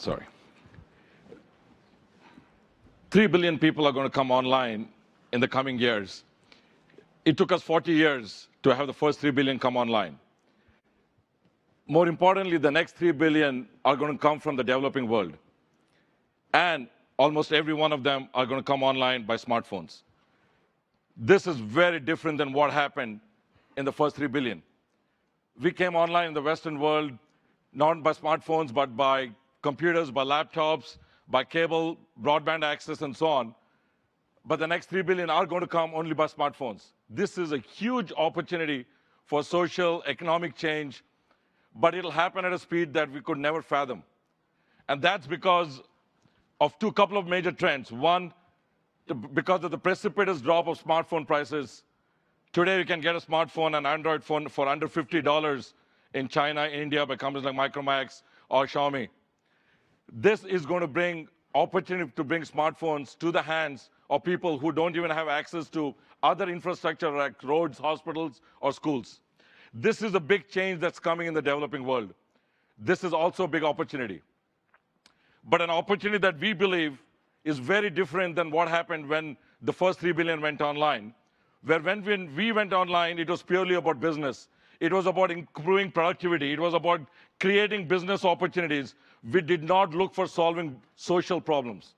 sorry, 3 billion people are going to come online in the coming years. It took us 40 years to have the first 3 billion come online. More importantly, the next 3 billion are going to come from the developing world. And almost every one of them are going to come online by smartphones. This is very different than what happened in the first 3 billion. We came online in the Western world, not by smartphones, but by computers, by laptops, by cable, broadband access, and so on. But the next 3 billion are going to come only by smartphones. This is a huge opportunity for social, economic change, but it'll happen at a speed that we could never fathom. And that's because of couple of major trends. One, because of the precipitous drop of smartphone prices. Today, you can get a smartphone, an Android phone, for under $50 in China, India, by companies like Micromax or Xiaomi. This is going to bring opportunity to bring smartphones to the hands of people who don't even have access to other infrastructure like roads, hospitals, or schools. This is a big change that's coming in the developing world. This is also a big opportunity. But an opportunity that we believe is very different than what happened when the first 3 billion went online. Where when we went online, it was purely about business. It was about improving productivity. It was about creating business opportunities. We did not look for solving social problems.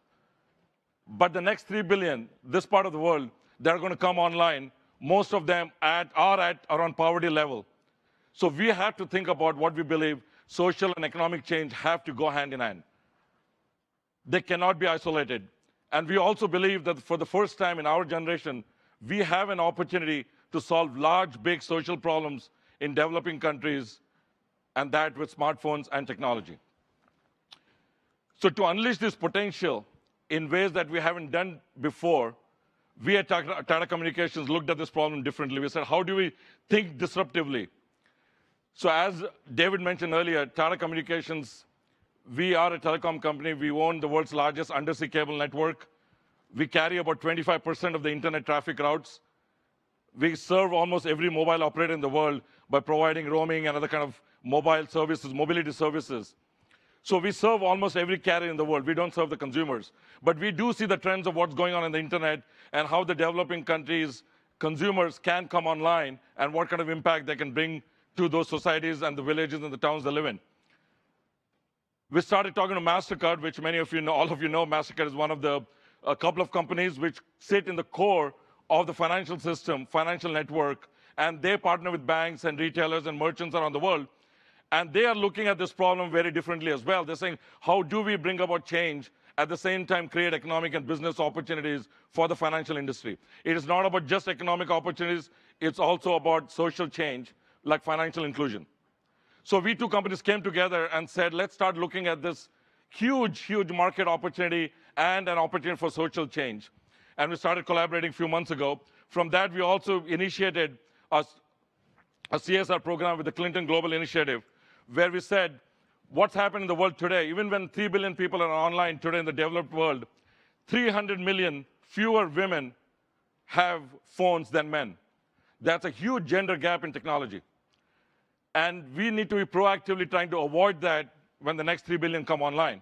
But the next 3 billion, this part of the world, they're going to come online. Most of them are at around poverty level. So we have to think about what we believe social and economic change have to go hand in hand. They cannot be isolated. And we also believe that for the first time in our generation, we have an opportunity to solve large, big social problems in developing countries, and that with smartphones and technology. So to unleash this potential in ways that we haven't done before, we at Tata Communications looked at this problem differently. We said, how do we think disruptively? So as David mentioned earlier, Tata Communications, we are a telecom company. We own the world's largest undersea cable network. We carry about 25% of the internet traffic routes. We serve almost every mobile operator in the world by providing roaming and other kind of mobile services, mobility services. So we serve almost every carrier in the world. We don't serve the consumers. But we do see the trends of what's going on in the internet and how the developing countries' consumers can come online and what kind of impact they can bring to those societies and the villages and the towns they live in. We started talking to MasterCard, which many of you know, all of you know, MasterCard is one of a couple of companies which sit in the core of the financial system, financial network, and they partner with banks and retailers and merchants around the world. And they are looking at this problem very differently as well. They're saying, how do we bring about change, at the same time create economic and business opportunities for the financial industry? It is not about just economic opportunities, it's also about social change, like financial inclusion. So we two companies came together and said, let's start looking at this huge, huge market opportunity and an opportunity for social change. And we started collaborating a few months ago. From that, we also initiated a CSR program with the Clinton Global Initiative, where we said, what's happening in the world today? Even when 3 billion people are online today in the developed world, 300 million fewer women have phones than men. That's a huge gender gap in technology. And we need to be proactively trying to avoid that when the next 3 billion come online.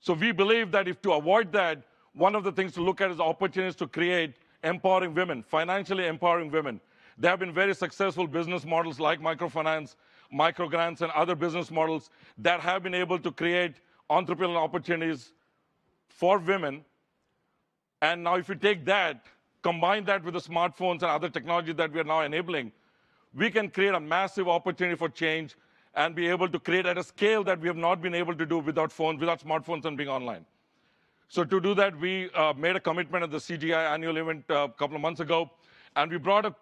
So we believe that if to avoid that, one of the things to look at is opportunities to create empowering women, financially empowering women. There have been very successful business models like microfinance, microgrants, and other business models that have been able to create entrepreneurial opportunities for women. And now if you take that, combine that with the smartphones and other technology that we are now enabling, we can create a massive opportunity for change and be able to create at a scale that we have not been able to do without phones, without smartphones and being online. So to do that, we made a commitment at the CGI annual event a couple of months ago, and we brought a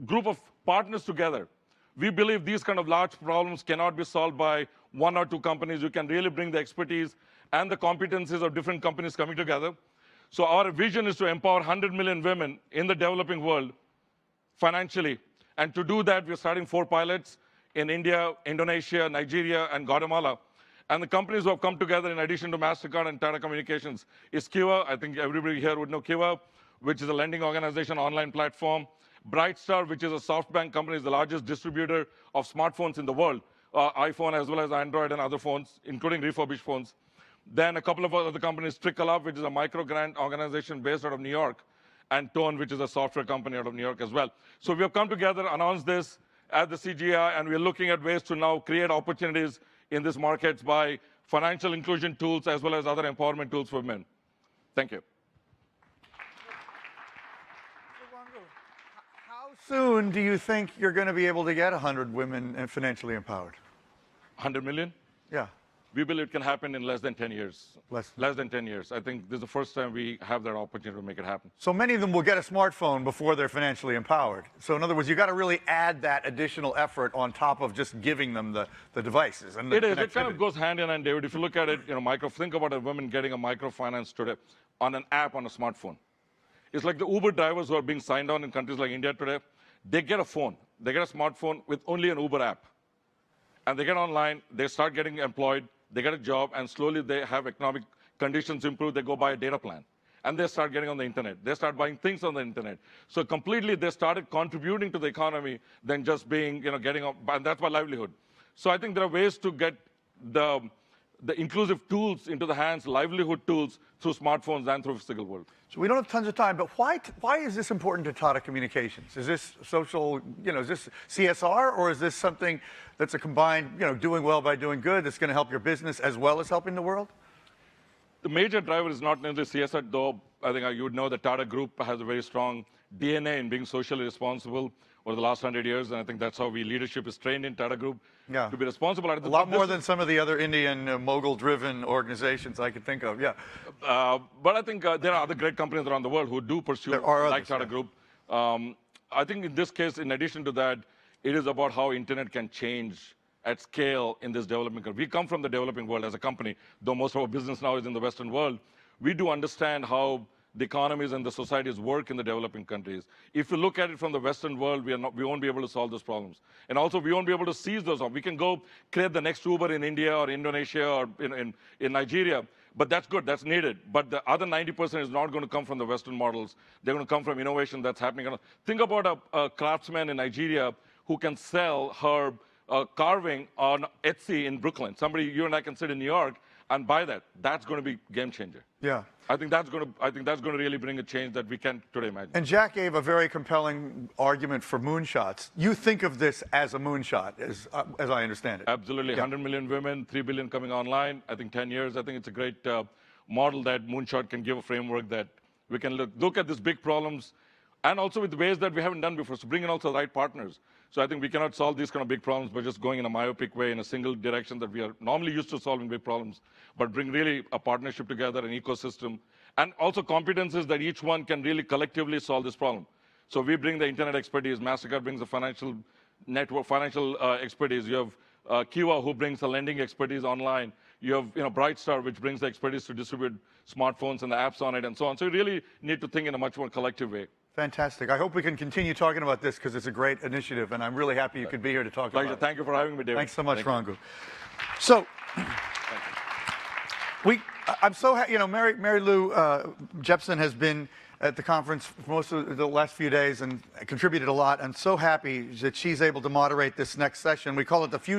group of partners together. We believe these kind of large problems cannot be solved by one or two companies. You can really bring the expertise and the competencies of different companies coming together. So our vision is to empower 100 million women in the developing world financially. And to do that, we're starting 4 pilots in India, Indonesia, Nigeria, and Guatemala. And the companies who have come together, in addition to MasterCard and Tata Communications, is Kiva. I think everybody here would know Kiva, which is a lending organization, online platform. Brightstar, which is a SoftBank company, is the largest distributor of smartphones in the world. iPhone as well as Android and other phones, including refurbished phones. Then a couple of other companies, Trickle Up, which is a micro-grant organization based out of New York, and Tone, which is a software company out of New York as well. So we have come together, announced this at the CGI, and we're looking at ways to now create opportunities in these markets by financial inclusion tools as well as other empowerment tools for men. Thank you. How soon do you think you're going to be able to get 100 women financially empowered? 100 million? Yeah. We believe it can happen in less than 10 years. Less than 10 years. I think this is the first time we have that opportunity to make it happen. So many of them will get a smartphone before they're financially empowered. So in other words, you got to really add that additional effort on top of just giving them the devices. And it is. It kind of goes hand in hand, David. If you look at it, think about a woman getting a microfinance today on an app on a smartphone. It's like the Uber drivers who are being signed on in countries like India today. They get a phone. They get a smartphone with only an Uber app. And they get online. They start getting employed. They get a job, and slowly they have economic conditions improve. They go buy a data plan, and they start getting on the internet. They start buying things on the internet. So completely, they started contributing to the economy than just being, getting up, and that's my livelihood. So I think there are ways to get the inclusive tools into the hands, livelihood tools through smartphones and through physical world. So we don't have tons of time, but why is this important to Tata Communications? Is this social, is this CSR, or is this something that's a combined, doing well by doing good that's going to help your business as well as helping the world? The major driver is not necessarily CSR, though I think you would know that Tata Group has a very strong DNA in being socially responsible over the last 100 years, and I think that's how leadership is trained in Tata Group to be responsible. A lot more than some of the other Indian mogul-driven organizations I could think of, yeah. But I think there are other great companies around the world who do pursue like Tata Group. I think in this case, in addition to that, it is about how internet can change at scale in this developing country. We come from the developing world as a company, though most of our business now is in the Western world. We do understand how the economies and the societies work in the developing countries. If you look at it from the Western world, we won't be able to solve those problems. And also, we won't be able to seize those. We can go create the next Uber in India or Indonesia or in Nigeria, but that's good, that's needed. But the other 90% is not going to come from the Western models. They're going to come from innovation that's happening. Think about a craftsman in Nigeria who can sell her carving on Etsy in Brooklyn. You and I can sit in New York and buy that. That's going to be game changer. Yeah. I think that's going to really bring a change that we can't today imagine. And Jack gave a very compelling argument for moonshots. You think of this as a moonshot, as I understand it. Absolutely. Yeah. 100 million women, 3 billion coming online. I think 10 years. I think it's a great model that moonshot can give a framework that we can look at these big problems, and also with ways that we haven't done before. So bring in also the right partners. So I think we cannot solve these kind of big problems by just going in a myopic way in a single direction that we are normally used to solving big problems, but bring really a partnership together, an ecosystem, and also competencies that each one can really collectively solve this problem. So we bring the internet expertise. MasterCard brings the financial network, financial expertise. You have Kiva, who brings the lending expertise online. You have Brightstar, which brings the expertise to distribute smartphones and the apps on it and so on. So you really need to think in a much more collective way. Fantastic. I hope we can continue talking about this because it's a great initiative, and I'm really happy you could be here to talk about it. Thank you for having me, David. Thanks so much, Rangu. So, I'm so happy, Mary Lou Jepsen has been at the conference for most of the last few days and contributed a lot. I'm so happy that she's able to moderate this next session. We call it the Future